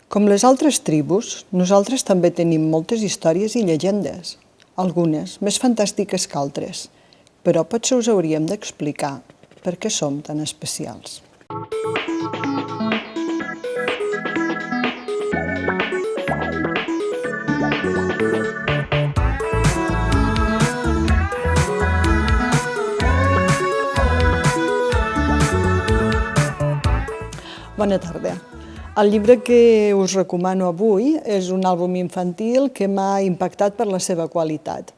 Com les altres tribus, nosaltres també tenim moltes històries i llegendes, algunes més fantàstiques que altres, però potser us hauríem d'explicar per què som tan especials. Bona tarda. El llibre que us recomano avui és un àlbum infantil que m'ha impactat per la seva qualitat.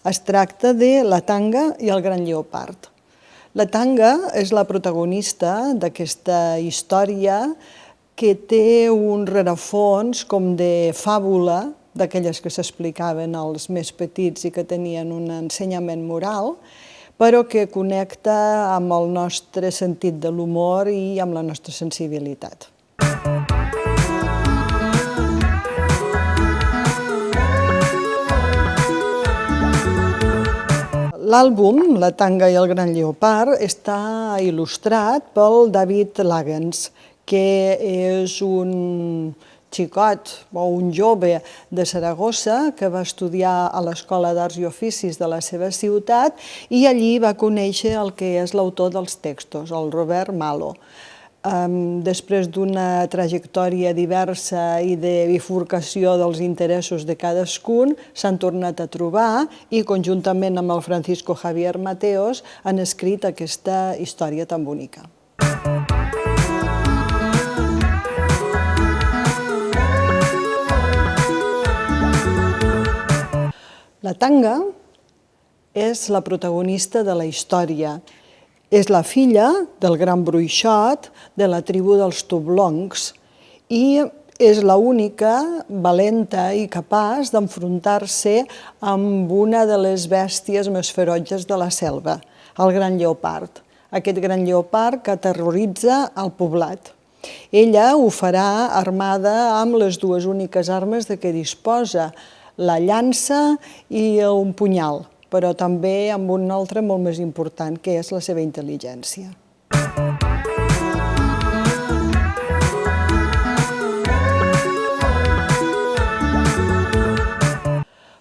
Es tracta de La Tanga i el gran lleopard. La Tanga és la protagonista d'aquesta història que té un rerefons com de fàbula, d'aquelles que s'explicaven als més petits i que tenien un ensenyament moral, però que connecta amb el nostre sentit de l'humor i amb la nostra sensibilitat. L'àlbum, La Tanga i el gran lleopard, està il·lustrat pel David Lagans, que és un xicot o un jove de Saragossa que va estudiar a l'Escola d'Arts i Oficis de la seva ciutat i allí va conèixer el que és l'autor dels textos, el Robert Malo. Després d'una trajectòria diversa i de bifurcació dels interessos de cadascun, s'han tornat a trobar i conjuntament amb el Francisco Javier Mateos han escrit aquesta història tan bonica. La Tanga és la protagonista de la història. És la filla del gran bruixot de la tribu dels Tobloncs i és l'única valenta i capaç d'enfrontar-se amb una de les bèsties més ferotges de la selva, el gran lleopard. Aquest gran lleopard que aterroritza el poblat. Ella ho farà armada amb les dues úniques armes de què disposa, la llança i un punyal, però també amb un altre molt més important, que és la seva intel·ligència.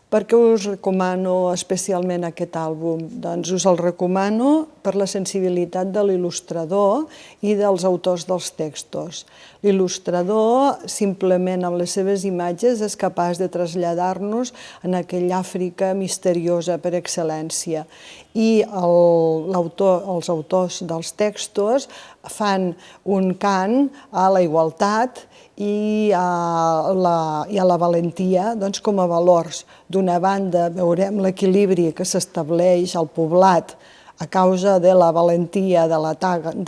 Per què us recomano especialment aquest àlbum? Doncs us el recomano per la sensibilitat de l'il·lustrador i dels autors dels textos. L'il·lustrador, simplement amb les seves imatges, és capaç de traslladar-nos en aquella Àfrica misteriosa per excel·lència. I els autors dels textos fan un cant a la igualtat i a la valentia com a valors. D'una banda veurem l'equilibri que s'estableix al poblat a causa de la valentia de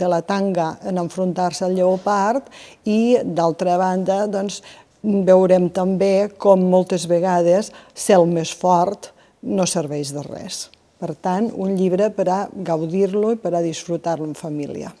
la Tanga en enfrontar-se al lleopard i d'altra banda veurem també com moltes vegades ser el més fort no serveix de res. Per tant, un llibre per a gaudir-lo i per a disfrutar-lo en família.